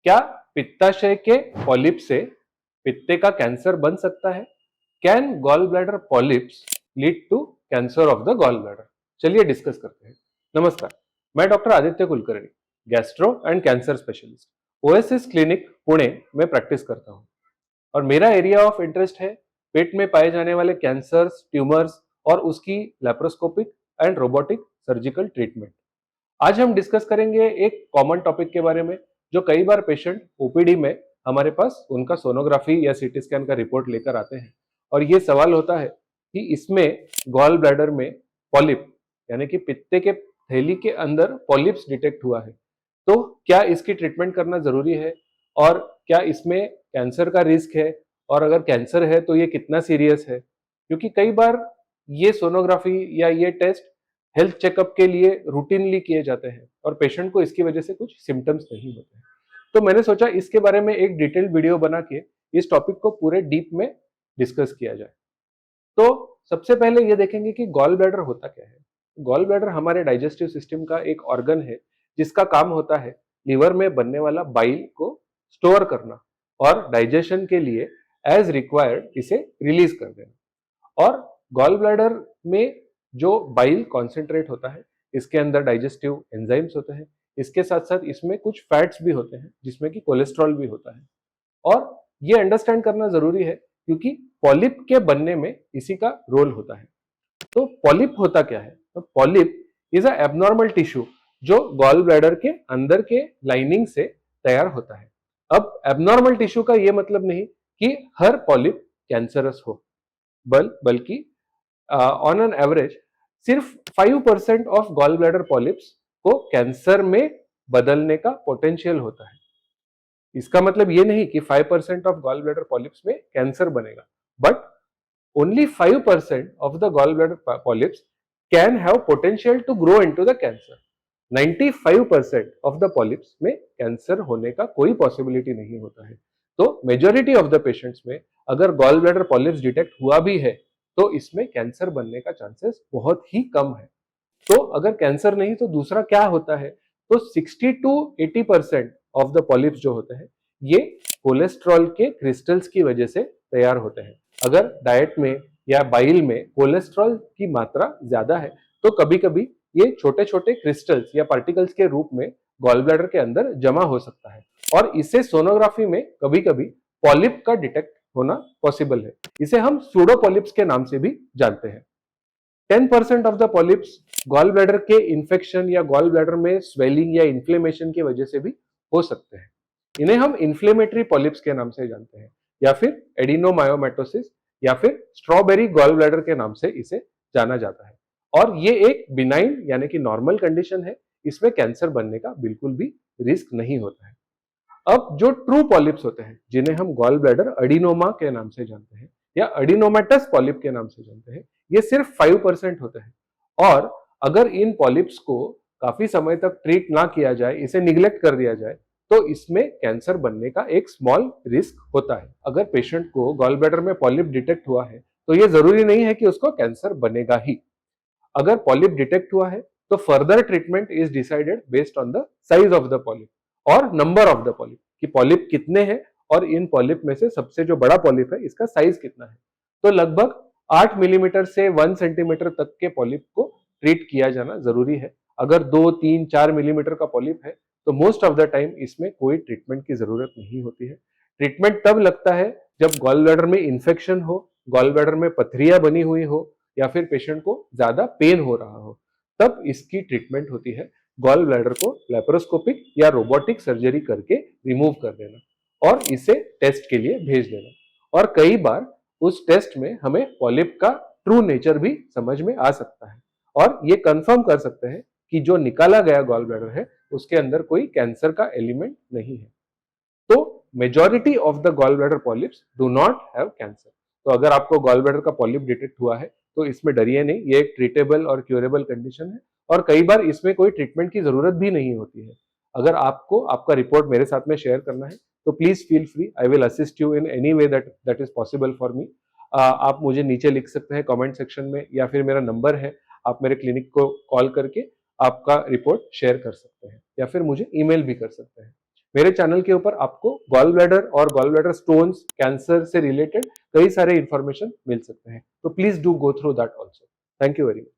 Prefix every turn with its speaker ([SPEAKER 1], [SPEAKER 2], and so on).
[SPEAKER 1] क्या पित्ताशय के पॉलिप से पित्ते का कैंसर बन सकता है? Can gall bladder polyps lead to cancer of the gall bladder? चलिए डिस्कस करते हैं। नमस्कार, मैं doctor Aditya Kulkarni, gastro and cancer specialist, OSS clinic Pune में प्रैक्टिस करता हूं और मेरा एरिया ऑफ इंटरेस्ट है पेट में पाए जाने वाले कैंसर्स, ट्यूमर्स और उसकी laparoscopic and robotic surgical treatment. आज हम डिस्कस करेंगे एक कॉमन टॉपिक के बारे में जो कई बार पेशेंट ओपीडी में हमारे पास उनका सोनोग्राफी या सीटी स्कैन का रिपोर्ट लेकर आते हैं और ये सवाल होता है कि इसमें गॉल ब्लैडर में पॉलिप यानी कि पित्ते के थैली के अंदर पॉलिप्स डिटेक्ट हुआ है, तो क्या इसकी ट्रीटमेंट करना जरूरी है और क्या इसमें कैंसर का रिस्क है, और अगर कैंसर है तो ये कितना सीरियस है? क्योंकि कई बार ये सोनोग्राफी या ये टेस्ट हेल्थ चेकअप के लिए रूटीनली किए जाते हैं और पेशेंट को इसकी वजह से कुछ सिम्टम्स नहीं होते हैं। तो मैंने सोचा इसके बारे में एक डिटेल्ड वीडियो बना के इस टॉपिक को पूरे डीप में डिस्कस किया जाए। तो सबसे पहले ये देखेंगे कि गॉल ब्लैडर होता क्या है। गॉल ब्लैडर हमारे डाइजेस्टिव सिस्टम का एक ऑर्गन है जिसका काम होता है लीवर में बनने वाला बाइल को स्टोर करना और डाइजेशन के लिए एज रिक्वायर्ड इसे रिलीज कर देना। और गॉल ब्लैडर में जो बाइल कॉन्सेंट्रेट होता है, इसके अंदर डाइजेस्टिव एंजाइम्स होते हैं, इसके साथ साथ इसमें कुछ फैट्स भी होते हैं जिसमें कि कोलेस्ट्रॉल भी होता है। और ये अंडरस्टैंड करना जरूरी है क्योंकि पॉलिप के बनने में इसी का रोल होता है। तो पॉलिप होता क्या है? तो polyp is a abnormal tissue जो गॉल ब्लैडर के अंदर के लाइनिंग से तैयार होता है। अब एबनॉर्मल टिश्यू का यह मतलब नहीं कि हर पॉलिप कैंसरस हो, बल्कि ऑन एन एवरेज सिर्फ 5% ऑफ गॉल ब्लैडर पॉलिप्स को कैंसर में बदलने का पोटेंशियल होता है। इसका मतलब ये नहीं कि 5% ऑफ गॉल ब्लैडर पॉलिप्स में कैंसर बनेगा, but only 5% of the gall bladder polyps can have potential to grow into the cancer. 95% of the polyps में कैंसर होने का कोई पॉसिबिलिटी नहीं होता है। तो मेजॉरिटी ऑफ द पेशेंट्स में अगर गॉल ब्लैडर पॉलिप्स डिटेक्ट हुआ भी है तो इसमें कैंसर बनने का चांसेस बहुत ही कम है। तो अगर कैंसर नहीं तो दूसरा क्या होता है? तो 60 टू 80% ऑफ द पॉलिप्स जो होते हैं ये कोलेस्ट्रॉल के क्रिस्टल्स की वजह से तैयार होते हैं। अगर डाइट में या बाइल में कोलेस्ट्रॉल की मात्रा ज्यादा है तो कभी कभी ये छोटे छोटे क्रिस्टल्स या पार्टिकल्स के रूप में गॉल ब्लैडर के अंदर जमा हो सकता है और इसे सोनोग्राफी में कभी कभी पॉलिप का डिटेक्ट होना पॉसिबल है। इसे हम सूडो पॉलिप्स के नाम से भी जानते हैं। 10% of the polyps gall bladder के इन्फेक्शन या गॉल ब्लैडर में स्वेलिंग या इन्फ्लेमेशन की वजह से भी हो सकते हैं। इन्हें हम इन्फ्लेमेटरी पॉलिप्स के नाम से जानते हैं या फिर एडिनोमायोमेटोसिस या फिर स्ट्रॉबेरी गॉल ब्लैडर के नाम से इसे जाना जाता है। और ये एक बिनाइन यानी कि नॉर्मल कंडीशन है, इसमें कैंसर बनने का बिल्कुल भी रिस्क नहीं होता है। अब जो ट्रू पॉलिप्स होते हैं जिन्हें हम गॉल ब्लैडर एडिनोमा के नाम से जानते हैं या एडिनोमेटस पॉलिप के नाम से जानते हैं, ये सिर्फ 5% होते हैं। और अगर इन पॉलिप्स को काफी समय तक ट्रीट ना किया जाए, इसे निग्लेक्ट कर दिया जाए, तो इसमें कैंसर बनने का एक स्मॉल रिस्क होता है। अगर पेशेंट को गॉल ब्लैडर में पॉलिप डिटेक्ट हुआ है तो ये जरूरी नहीं है कि उसको कैंसर बनेगा ही। अगर पॉलिप डिटेक्ट हुआ है तो further treatment is decided based on the size of the polyp और नंबर ऑफ द पॉलिप, कि पॉलिप कितने हैं और इन पॉलिप में से सबसे जो बड़ा पॉलिप है इसका साइज कितना है। तो लगभग 8 मिलीमीटर से 1 सेंटीमीटर तक के पॉलिप को ट्रीट किया जाना जरूरी है। अगर 2, 3, 4 मिलीमीटर का पॉलिप है तो मोस्ट ऑफ द टाइम इसमें कोई ट्रीटमेंट की जरूरत नहीं होती है। ट्रीटमेंट तब लगता है जब गॉल ब्लैडर में इन्फेक्शन हो, गॉल ब्लैडर में पथरियां बनी हुई हो या फिर पेशेंट को ज्यादा पेन हो रहा हो, तब इसकी ट्रीटमेंट होती है गॉल ब्लैडर को लैप्रोस्कोपिक या रोबोटिक सर्जरी करके रिमूव कर देना और इसे टेस्ट के लिए भेज देना। और कई बार उस टेस्ट में हमें पॉलिप का ट्रू नेचर भी समझ में आ सकता है और ये कंफर्म कर सकते हैं कि जो निकाला गया गॉल ब्लैडर है उसके अंदर कोई कैंसर का एलिमेंट नहीं है। तो majority of the gall bladder polyps do not have cancer. तो अगर आपको गॉल ब्लैडर का पॉलिप डिटेक्ट हुआ है तो इसमें डरिए नहीं, ये एक ट्रीटेबल और क्यूरेबल कंडीशन है और कई बार इसमें कोई ट्रीटमेंट की जरूरत भी नहीं होती है। अगर आपको आपका रिपोर्ट मेरे साथ में शेयर करना है तो please feel free, I will assist you in any way that is possible for me. आप मुझे नीचे लिख सकते हैं कमेंट सेक्शन में या फिर मेरा नंबर है, आप मेरे क्लिनिक को कॉल करके आपका रिपोर्ट शेयर कर सकते हैं या फिर मुझे ईमेल भी कर सकते हैं। मेरे चैनल के ऊपर आपको गॉल ब्लैडर और गॉल ब्लैडर स्टोन्स, कैंसर से रिलेटेड कई सारे इंफॉर्मेशन मिल सकते हैं, तो please do go through that also. Thank you very much.